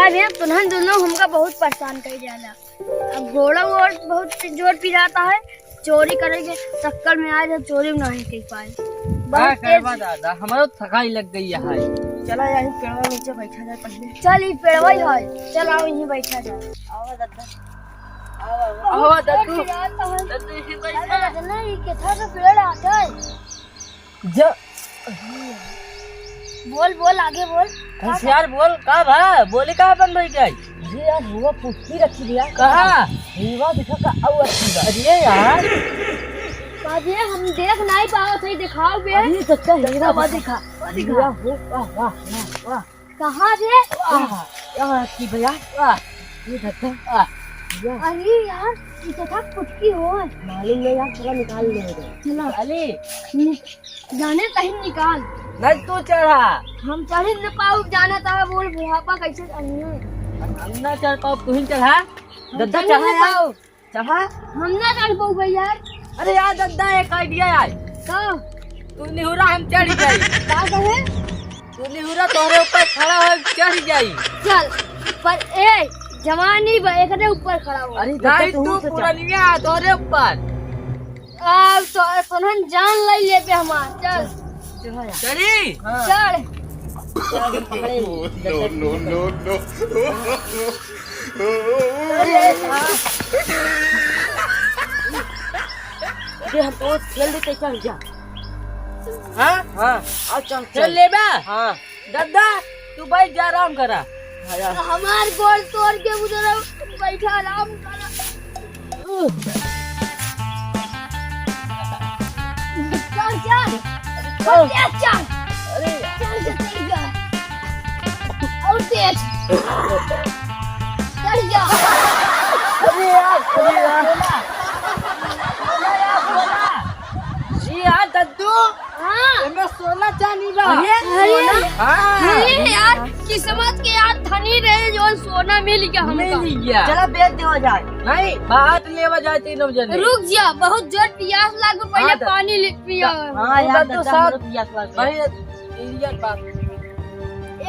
का भैया तुनहन दोनों हमका बहुत परेशान कर जाला। अब घोड़ा वो बहुत जोर पिराता है, चोरी करेंगे चक्कर में आए तो चोरी नहीं कर पाए। क्या करवा दादा, हमारा थकाई लग गई है। चला यही पेड़वा नीचे बैठा जाए पहले। चल ये पेड़वा ही है, चल आओ यहीं बैठा जाए। आओ दादा, आओ दादू, दादू इसी बैठा। ना ये कितना का पेड़ आता है। बोल बोल आगे बोल। होशियार बोल, का भा बोले कहाँ बन रही गई? ये यार हुआ पुष्टि रखी दिया कहाँ? हीवा दिखा का औ अच्छी बात। अरे यार बाजे हम देख नहीं पाओ थे, दिखाओ बे। अरे सच्चा हीरा बा दिखा, दिखा हो। वाह वाह वाह, कहाँ बे? यार की भैया, वाह ये धक्का, वाह अरे यार ये तो था पुष्टि हो। मालूम नहीं यार, चला निकाल ले रे। चला अली जाने कहीं निकाल। नहीं तू चढ़ा, हम चढ़ न पाओ, जाना था बोल बुढ़ापा कैसे चढ़ने। हम ना चढ़ पाओ, तू ही चढ़ा। दद्दा चढ़ा यार, चढ़ा। हम ना चढ़ पाओ भैया। अरे यार दद्दा एक आइडिया यार, का तू निहुरा हम चढ़ जाई। का कहे? तू निहुरा तोहरे ऊपर खड़ा हो चढ़ जाई। चल पर ए जवानी एकरे ऊपर खड़ा हो। अरे नहीं तू पूरा नहीं आ तोहरे ऊपर। अब तो सुनन जान ले पे हमार। चल चली चल। No, no, no, no. हम तो जल्दी से चल जा। हाँ हाँ चल चल ले बा। हाँ दद्दा तू बैठ जा, आराम करा। हमार गोल तोड़ के उधर बैठा आराम करा। चल चल चल चल। अरे चल चल जा और तेज चल जा। अरे यार दद्दू, हाँ मैं सोना चांदी बा। अरे हाँ यार किस्मत के यार धनी रहे जो सोना मिल गया हमको। मिल गया। चला बेच देवा जाए। नहीं बात लेवा जाए तीनों जने। रुक जा, बहुत जोर प्यास लागो, पहले हाँ, पानी ले पिया। हाँ यार दद्दू दद्दा साहब, हमरो पियास लग गया। भाई इडियट बात।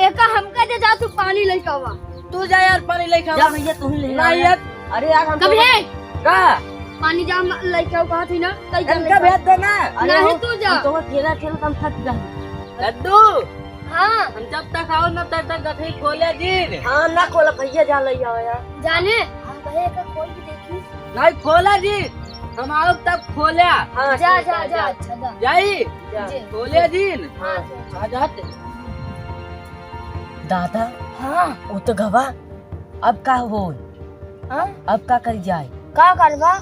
एका हमका दे जा, तू पानी लेके आवा। तू जा यार पानी लेके जा आ। भैया तू ही ले नहीं यार अरे यार हम कब है का पानी जा लेके आओ, कहा थी ना तई जा इनका भेज देना। नहीं तू जा। तो ठेला ठेला कम थक गए। दद्दू हाँ हम जब तक आओ ना तब तक गठरी खोले जी। हाँ ना खोला भैया जा ले आओ यार। जाने हम कहे का कोई भी देखी। नहीं खोला जी, हम आओ तब खोले। हाँ जा ठीक जा है, जा अच्छा जा। जाई जा। जी। खोले जी। हाँ आ जाते। दादा हाँ वो तो गवा, अब का हो, हाँ अब का कर जाए। का करवा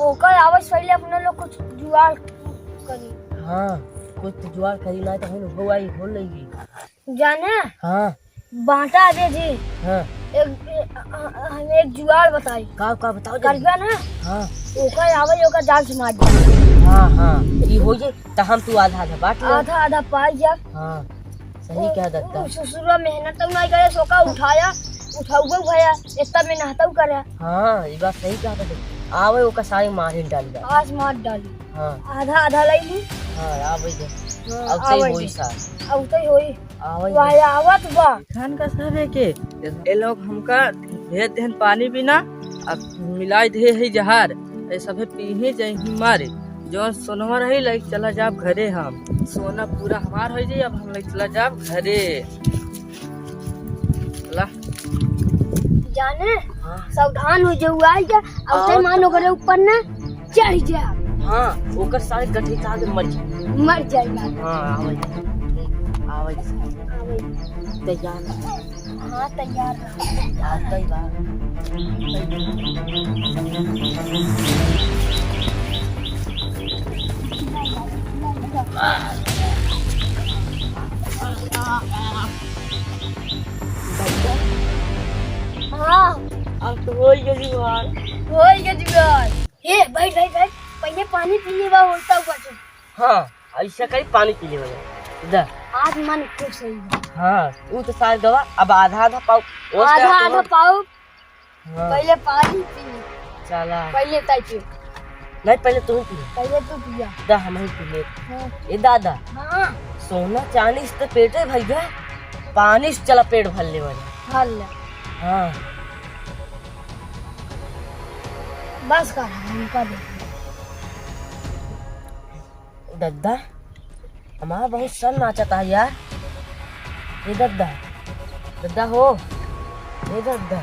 ओकर आवाज पहले अपने लोग कुछ जुगाड़ करी। हाँ कुछ तो जुआर करी ना तो हम हुआई हो लेगी। जाने हाँ बांटा दे जी। हाँ हमें एक जुगाड़ बताई का बताओ करबा ना। हाँ ओकर आवाज ओकर जाल से मार दे। हाँ हाँ ये हो जाए तो हम तू आधा आधा बांट ले। आधा आधा पाई जा। हाँ सही कह दद्दा। ससुरा मेहनत तो नहीं करे, सोका उठाया उठाऊगा भैया इतना मेहनत करे। हाँ ये बात सही कहा दद्दा। आवे ओका सारी मारे डाल दे। आज मार डाली। हाँ आधा आधा ले ली। हाँ आवे जे अब आवे सही होई जे। सा अब तो होई आवे जे। वाया आवत बा। खान का सब है के ये लोग हमका भेज देन पानी बिना, अब मिलाई दे है जहर, ये सब पीहे जाए मारे। जो सोनवा रही लाइक चला जाब घरे, हम सोना पूरा हमार हो जाए। अब हम लाइक चला जाब घरे। ला जाने सावधान हो जाऊ आई जा। अब तो मान ओकरे ऊपर ना चढ़ जा। हाँ ओकर सारे गठरी का आगे मर जाएगा। हाँ आवे आवे तैयार। हाँ तैयार रह। यार कई बार हाँ अब तो हो गई जुआर। हो गया जुगाड़। ए बैठ बैठ बैठ, पहले पानी पीने बा होता ऊपर। हाँ ऐसा करी पानी पी ले इधर। आज मन खुश है। हाँ तू तो सारे गवा, अब आधा आधा पाओ। आधा आधा पाओ। हाँ पहले पानी पी। चला पहले ताई पी। नहीं पहले तू पी पहले तू पिया। दा हम ही पी ले। हाँ ए दादा हाँ सोना चांदी से तो पेटे भैया, पानी से चला पेट भरने वाले। हल हाँ बस कर हमका देख। दद्दा हमारा बहुत सन नाचता है यार। ये दद्दा दद्दा हो, ये दद्दा